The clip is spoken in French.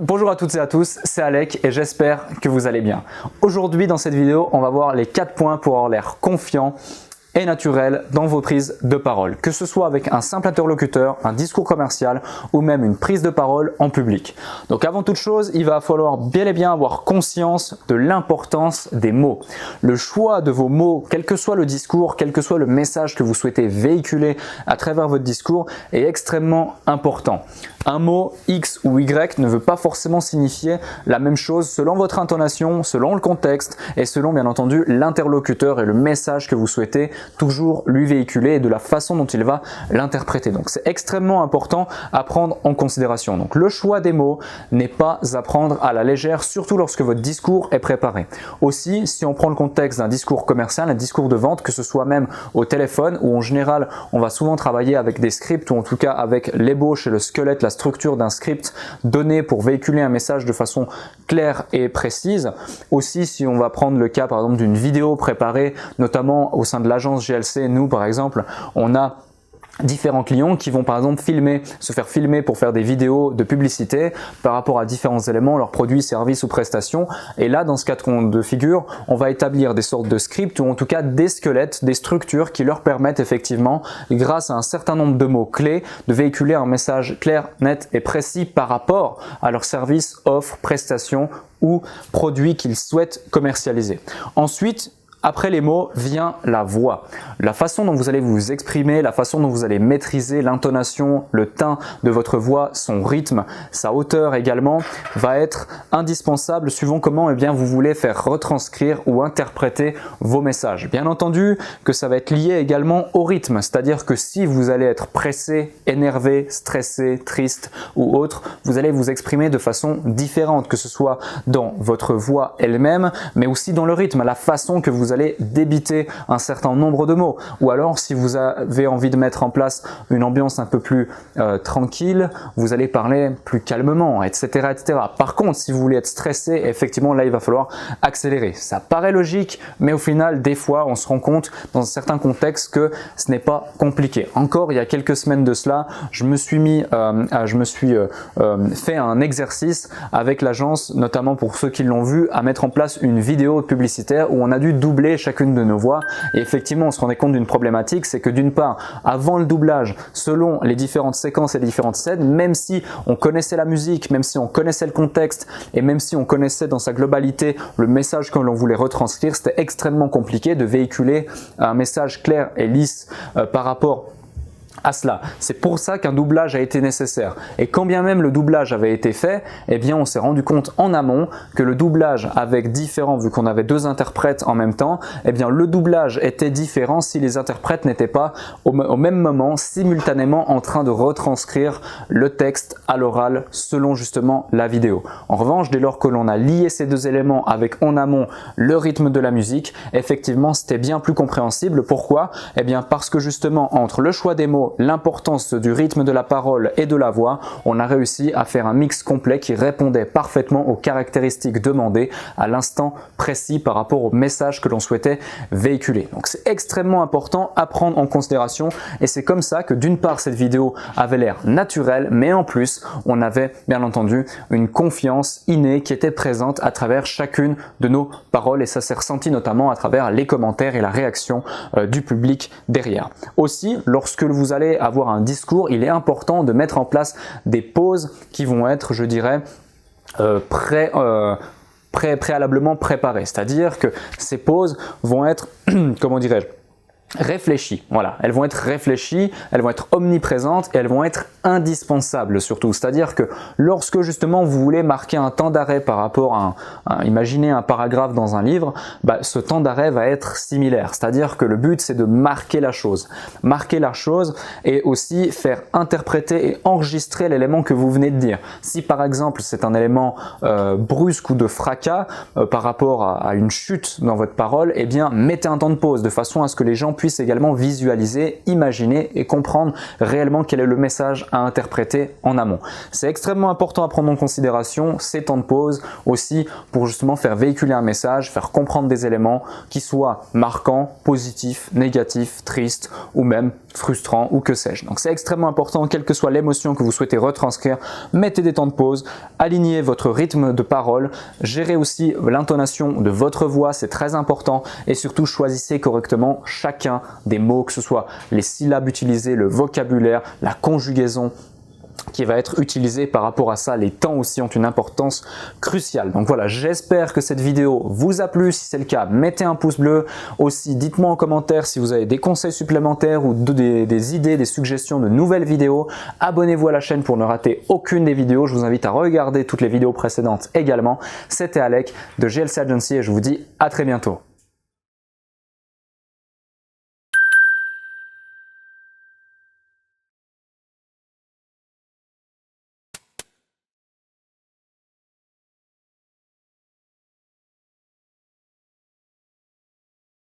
Bonjour à toutes et à tous, c'est Alec et j'espère que vous allez bien. Aujourd'hui dans cette vidéo, on va voir les 4 points pour avoir l'air confiant et naturel dans vos prises de parole, que ce soit avec un simple interlocuteur, un discours commercial ou même une prise de parole en public. Donc avant toute chose, il va falloir bel et bien avoir conscience de l'importance des mots. Le choix de vos mots, quel que soit le discours, quel que soit le message que vous souhaitez véhiculer à travers votre discours est extrêmement important. Un mot X ou Y ne veut pas forcément signifier la même chose selon votre intonation, selon le contexte et selon bien entendu l'interlocuteur et le message que vous souhaitez toujours lui véhiculer et de la façon dont il va l'interpréter. Donc c'est extrêmement important à prendre en considération. Donc le choix des mots n'est pas à prendre à la légère, surtout lorsque votre discours est préparé. Aussi, si on prend le contexte d'un discours commercial, un discours de vente, que ce soit même au téléphone où en général on va souvent travailler avec des scripts ou en tout cas avec l'ébauche et le squelette, la structure d'un script donné pour véhiculer un message de façon claire et précise. Aussi, si on va prendre le cas par exemple d'une vidéo préparée, notamment au sein de l'agence GLC, nous par exemple, on a différents clients qui vont par exemple se faire filmer pour faire des vidéos de publicité par rapport à différents éléments, leurs produits, services ou prestations. Et là, dans ce cas de figure, on va établir des sortes de scripts ou en tout cas des squelettes, des structures qui leur permettent effectivement, grâce à un certain nombre de mots clés, de véhiculer un message clair, net et précis par rapport à leurs services, offres, prestations ou produits qu'ils souhaitent commercialiser. Ensuite, après les mots vient la voix. La façon dont vous allez vous exprimer, la façon dont vous allez maîtriser l'intonation, le teint de votre voix, son rythme, sa hauteur également, va être indispensable suivant comment vous voulez faire retranscrire ou interpréter vos messages. Bien entendu que ça va être lié également au rythme, c'est-à-dire que si vous allez être pressé, énervé, stressé, triste ou autre, vous allez vous exprimer de façon différente, que ce soit dans votre voix elle-même, mais aussi dans le rythme, la façon que vous allez débiter un certain nombre de mots. Ou alors, si vous avez envie de mettre en place une ambiance un peu plus tranquille, vous allez parler plus calmement, etc., etc. Par contre, si vous voulez être stressé, effectivement, là, il va falloir accélérer. Ça paraît logique, mais au final, des fois, on se rend compte dans certains contextes que ce n'est pas compliqué. Encore, il y a quelques semaines de cela, je me suis fait un exercice avec l'agence, notamment pour ceux qui l'ont vu, à mettre en place une vidéo publicitaire où on a dû doubler chacune de nos voix. Et effectivement, on se rendait compte d'une problématique, c'est que d'une part, avant le doublage, selon les différentes séquences et les différentes scènes, même si on connaissait la musique, même si on connaissait le contexte et même si on connaissait dans sa globalité le message que l'on voulait retranscrire, c'était extrêmement compliqué de véhiculer un message clair et lisse par rapport à cela. C'est pour ça qu'un doublage a été nécessaire. Et quand bien même le doublage avait été fait, eh bien on s'est rendu compte en amont que le doublage avec vu qu'on avait 2 interprètes en même temps, eh bien le doublage était différent si les interprètes n'étaient pas au même moment, simultanément en train de retranscrire le texte à l'oral selon justement la vidéo. En revanche, dès lors que l'on a lié ces 2 éléments avec en amont le rythme de la musique, effectivement c'était bien plus compréhensible. Pourquoi? Eh bien parce que justement entre le choix des mots, l'importance du rythme de la parole et de la voix, on a réussi à faire un mix complet qui répondait parfaitement aux caractéristiques demandées à l'instant précis par rapport au message que l'on souhaitait véhiculer. Donc c'est extrêmement important à prendre en considération et c'est comme ça que d'une part cette vidéo avait l'air naturelle, mais en plus on avait bien entendu une confiance innée qui était présente à travers chacune de nos paroles et ça s'est ressenti notamment à travers les commentaires et la réaction du public derrière. Aussi, lorsque vous allez avoir un discours, il est important de mettre en place des pauses qui vont être, je dirais, préalablement préparées. C'est-à-dire que ces pauses vont être, comment dirais-je, réfléchies. Voilà, elles vont être réfléchies, elles vont être omniprésentes et elles vont être indispensables surtout. C'est-à-dire que lorsque justement vous voulez marquer un temps d'arrêt par rapport à imaginez un paragraphe dans un livre, ce temps d'arrêt va être similaire. C'est-à-dire que le but c'est de marquer la chose. Marquer la chose et aussi faire interpréter et enregistrer l'élément que vous venez de dire. Si par exemple c'est un élément brusque ou de fracas par rapport à une chute dans votre parole, eh bien mettez un temps de pause de façon à ce que les gens puissent également visualiser, imaginer et comprendre réellement quel est le message à interpréter en amont. C'est extrêmement important à prendre en considération ces temps de pause aussi pour justement faire véhiculer un message, faire comprendre des éléments qui soient marquants, positifs, négatifs, tristes ou même frustrant ou que sais-je. Donc c'est extrêmement important, quelle que soit l'émotion que vous souhaitez retranscrire, mettez des temps de pause, alignez votre rythme de parole, gérez aussi l'intonation de votre voix, c'est très important et surtout choisissez correctement chacun des mots, que ce soit les syllabes utilisées, le vocabulaire, la conjugaison qui va être utilisé par rapport à ça. Les temps aussi ont une importance cruciale. Donc voilà, j'espère que cette vidéo vous a plu. Si c'est le cas, mettez un pouce bleu. Aussi, dites-moi en commentaire si vous avez des conseils supplémentaires ou des idées, des suggestions de nouvelles vidéos. Abonnez-vous à la chaîne pour ne rater aucune des vidéos. Je vous invite à regarder toutes les vidéos précédentes également. C'était Alec de GLC Agency et je vous dis à très bientôt.